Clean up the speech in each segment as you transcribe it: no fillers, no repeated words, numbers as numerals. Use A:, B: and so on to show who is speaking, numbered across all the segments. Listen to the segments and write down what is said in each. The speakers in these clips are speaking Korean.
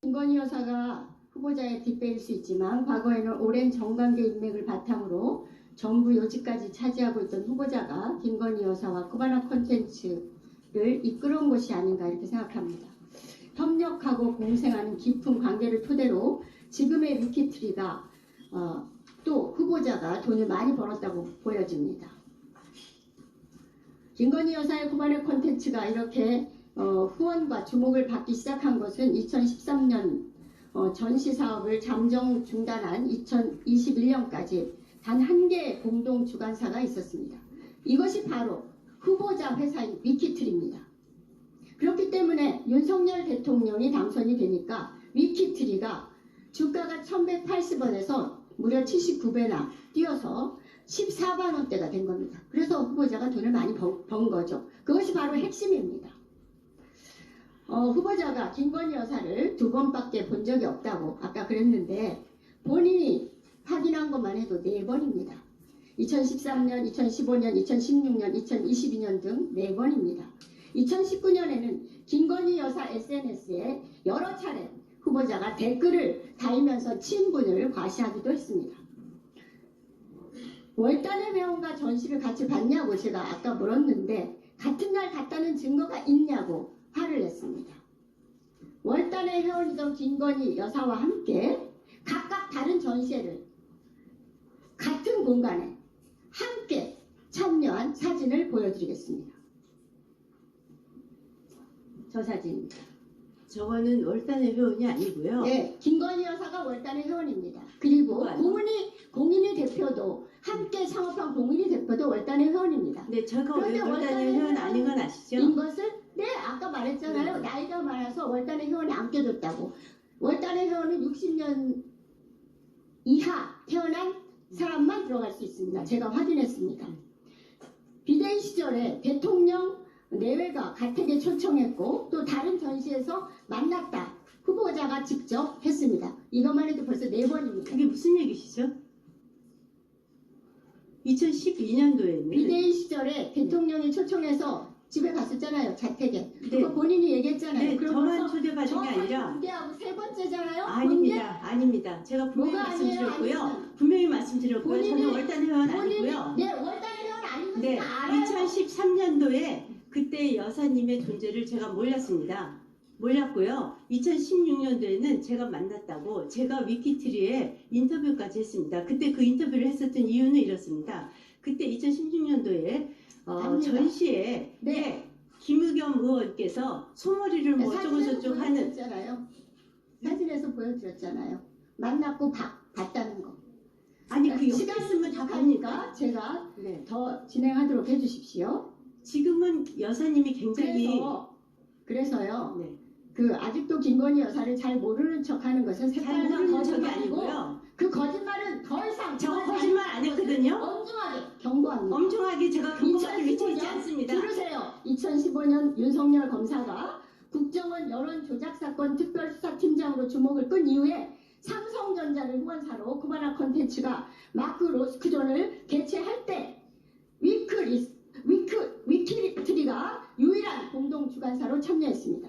A: 김건희 여사가 후보자의 뒷배일 수 있지만 과거에는 오랜 정관계 인맥을 바탕으로 정부 요직까지 차지하고 있던 후보자가 김건희 여사와 쿠바나 콘텐츠를 이끌어온 것이 아닌가 이렇게 생각합니다. 협력하고 공생하는 깊은 관계를 토대로 지금의 위키트리가 또 후보자가 돈을 많이 벌었다고 보여집니다. 김건희 여사의 쿠바나 콘텐츠가 이렇게 후원과 주목을 받기 시작한 것은 2013년 전시 사업을 잠정 중단한 2021년까지 단 한 개의 공동 주관사가 있었습니다. 이것이 바로 후보자 회사인 위키트리입니다. 그렇기 때문에 윤석열 대통령이 당선이 되니까 위키트리가 주가가 1180원에서 무려 79배나 뛰어서 14만 원대가 된 겁니다. 그래서 후보자가 돈을 많이 번 거죠. 그것이 바로 핵심입니다. 후보자가 김건희 여사를 2번밖에 본 적이 없다고 아까 그랬는데 본인이 확인한 것만 해도 4번입니다. 2013년, 2015년, 2016년, 2022년 등 4번입니다. 2019년에는 김건희 여사 SNS에 여러 차례 후보자가 댓글을 달면서 친분을 과시하기도 했습니다. 월단의 회원과 전시를 같이 봤냐고 제가 아까 물었는데 같은 날 갔다는 증거가 있냐고 화를 냈습니다. 월단의 회원이던 김건희 여사와 함께 각각 다른 전시회를 같은 공간에 함께 참여한 사진을 보여드리겠습니다. 저 사진입니다.
B: 저거는 월단의 회원이 아니고요.
A: 네, 김건희 여사가 월단의 회원입니다. 그리고 공인이 대표도 함께 창업한 공인이 대표도 월단의 회원입니다.
B: 네, 제가 왜 월단의 회원 아닌 건 아시죠?
A: 이것을 아까 말했잖아요. 나이가 많아서 월단의 회원이 안 껴줬다고. 월단의 회원은 60년 이하 태어난 사람만 들어갈 수 있습니다. 제가 확인했습니다. 비대위 시절에 대통령 내외가 가택에 초청했고 또 다른 전시에서 만났다. 후보자가 직접 했습니다. 이것만 해도 벌써 4번입니다.
B: 그게 무슨 얘기시죠? 2012년도에는
A: 비대위 시절에 대통령이 초청해서 집에 갔었잖아요. 자택에. 그거 본인이 얘기했잖아요.
B: 네, 저만 초대받은 게 아니라
A: 공개하고 3번째잖아요.
B: 아닙니다. 아닙니다. 제가 분명히 말씀드렸고요. 분명히 말씀드렸고요. 저는 월단 회원 아니고요.
A: 네, 월단 회원 아닌 것은
B: 네,
A: 알아요.
B: 2013년도에 그때 여사님의 존재를 제가 몰랐고요. 2016년도에는 제가 만났다고 제가 위키트리에 인터뷰까지 했습니다. 그때 그 인터뷰를 했었던 이유는 이렇습니다. 그때 2016년도에 전시에 김의겸 의원께서 소머리를 뭐 어쩌고저쩌고 하는
A: 사진에서 보여드렸잖아요. 만났고 봤다는 거.
B: 아니 그
A: 시간
B: 있으면 다
A: 가니까 제가 더 진행하도록 해주십시오.
B: 지금은 여사님이 굉장히
A: 그래서요.
B: 네.
A: 그 아직도 김건희 여사를 잘 모르는 척하는 것은
B: 잘 모르는 척이 아니고요.
A: 그 거짓말은 더 이상
B: 저 거짓말 안 했거든요.
A: 엄중하게 경고합니다.
B: 엄중하게 제가 경고받을 위치에 있지 않습니다.
A: 들으세요. 2015년 윤석열 검사가 국정원 여론 조작 사건 특별수사팀장으로 주목을 끈 이후에 삼성전자를 후원사로 쿠바나 콘텐츠가 마크 로스크존을 개최할 때 위키트리가 유일한 공동 주관사로 참여했습니다.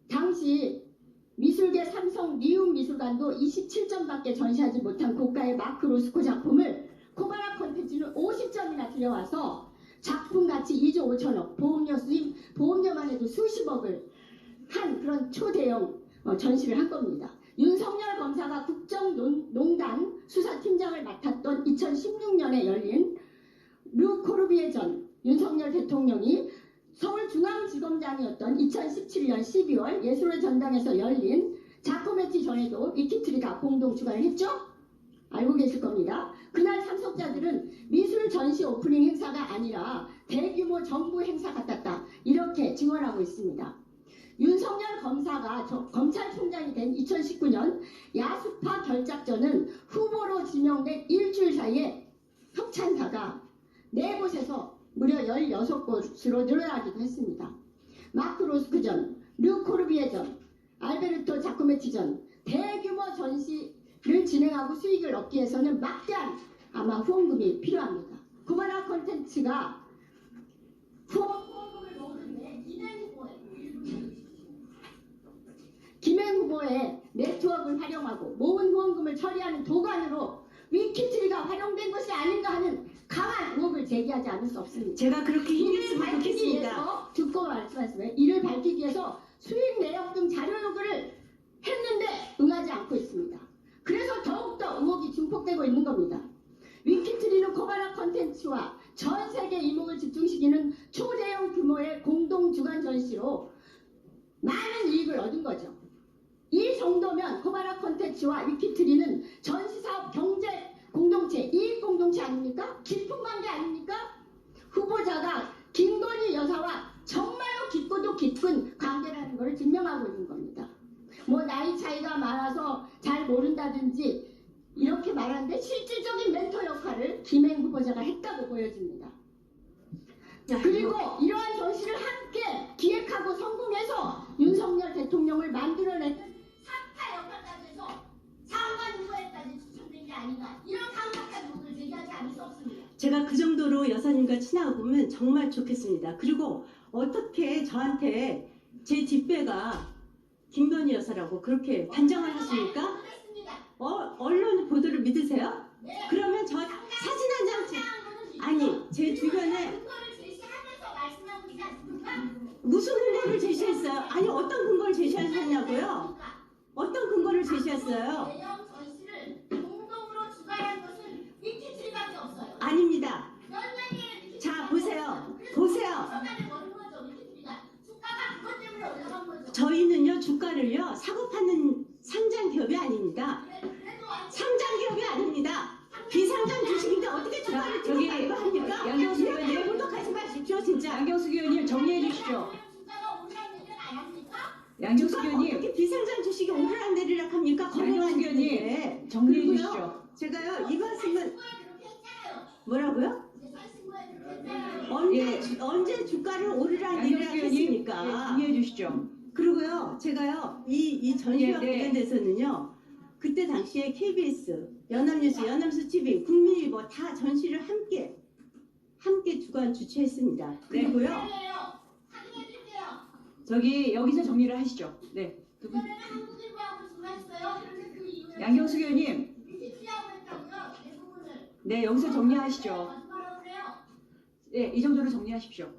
A: 당시 미술계 삼성 리움미술관도 27점밖에 전시하지 못한 고가의 마크 로스코 작품을 쿠바나 콘텐츠는 50점이나 들여와서 작품 가치 2조 5천억, 보험료 수입, 보험료만 해도 수십억을 한 그런 초대형 전시를 한 겁니다. 윤석열 검사가 국정농단 수사팀장을 맡았던 2016년에 열린 르 코르비에 전 윤석열 대통령이 서울중앙지검장이었던 2017년 12월 예술의 전당에서 열린 자코메티 전에도 위키트리가 공동 주관을 했죠? 알고 계실 겁니다. 그날 참석자들은 미술 전시 오프닝 행사가 아니라 대규모 정부 행사 같았다. 이렇게 증언하고 있습니다. 윤석열 검사가 검찰총장이 된 2019년 야수파 결작전은 후보로 지명된 일주일 사이에 협찬사가 4곳에서 무려 16곳으로 늘어나기도 했습니다. 마크 로스크전, 르 코르비에전, 알베르토 자코메티전 대규모 전시를 진행하고 수익을 얻기 위해서는 막대한 아마 후원금이 필요합니다. 쿠바나 콘텐츠가 후원금을 모으는데 김행 정도의 네트워크를 활용하고 모은 후원금을 처리하는 도관으로 위키트리가 활용된 것이 아닌가 하는 강한 의혹을 제기하지 않을 수 없습니다.
B: 제가 그렇게
A: 이를
B: 힘냈으면
A: 밝히기
B: 좋겠습니다.
A: 위해서 듣고 말씀하시면 이를 밝히기 위해서 수익 내역 등 자료 요구를 했는데 응하지 않고 있습니다. 그래서 더욱더 의혹이 증폭되고 있는 겁니다. 위키트리는 코바나 컨텐츠와 전 세계 이목을 집중시키는 초대형 규모의 공동 주간 전시로 많은 이익을 얻은 거죠. 이 정도면 코바나 컨텐츠와 위키트리는 전시사업 경제 공동체, 이익 공동체 아닙니까? 길품관계 아닙니까? 후보자가 김건희 여사와 정말로 깊고도 깊은 관계라는 것을 증명하고 있는 겁니다. 뭐 나이 차이가 많아서 잘 모른다든지 이렇게 말하는데 실질적인 멘토 역할을 김행 후보자가 했다고 보여집니다. 그리고 이러한 전시를 함께 기획하고 성공해서 윤석열 대통령을 만들어내는 3타 역할까지 해서 장관 후보에까지 추천된 게 아닌가 이런 강력한 의혹을 제기하지 않을 수 없습니다.
B: 제가 그 정도로 여사님과 친하고 보면 정말 좋겠습니다. 그리고 어떻게 저한테 제 뒷배가 김건희 여사라고 그렇게 단정을 하십니까? 언론 보도를 믿으세요?
A: 네.
B: 그러면 저 사진 한 장 찍... 아니 제 주변에
A: 근거를 제시하면서 말씀하고 있지 않습니까?
B: 무슨 근거를 제시했어요? 아니 어떤 근거를 제시하셨냐고요? 어떤 근거를 제시했어요?
A: 대형 전시를 공동으로 주관한 것은 위키트리밖에 없어요.
B: 아닙니다.
A: 몇 년이에요, 위키트리가?
B: 자 보세요. 보세요.
A: 주가를 버는 거죠, 위키트리가. 주가가 그것 때문에 올라간 거죠.
B: 저희는요 주가를요 사고 파는 상장 기업이 아닙니다.
A: 그래도
B: 상장 기업이 아닙니다. 비상장 주식인데 어떻게 주가를
C: 저기
B: 들어가고 합니까?
C: 양경수
B: 이렇게
C: 의원님.
B: 모독하지 마십시오 진짜.
C: 양경수 의원님 정리해 주시죠.
A: 주가가 오르는 얘기는 안 합니까?
C: 양경수
B: 주가가
C: 의원님
B: 어떻게 비상장 주식이 오르락내리락 합니까?
C: 양경수
B: 건강한
C: 의원님
B: 일인데.
C: 정리해
B: 그리고요,
C: 주시죠.
B: 제가요 이 말씀은
A: 주가가 그렇게 했잖아요.
B: 뭐라고요?
A: 재산 신고에 그렇게 했잖아요.
B: 언제 주가를 오르락내리락
C: 양경수 의원님
B: 했습니까?
C: 정리해 주시죠.
B: 그리고요, 제가요, 이 전시와
C: 네, 네.
B: 관련돼서는요, 그때 당시에 KBS, 연합뉴스, 연합뉴스 TV, 국민일보 다 전시를 함께 주관 주최했습니다. 그리고요,
A: 확인해 줄게요.
C: 저기 여기서 정리를 하시죠. 네. 두 분.
A: 이번에는 한국일보하고 주관했어요. 그런데 그 이후에
C: 양경수 의원님.
A: 위키트리하고 했다고요. 대부분을.
C: 네, 여기서 정리하시죠.
A: 거짓말하고 그래요.
C: 네, 이 정도로 정리하십시오.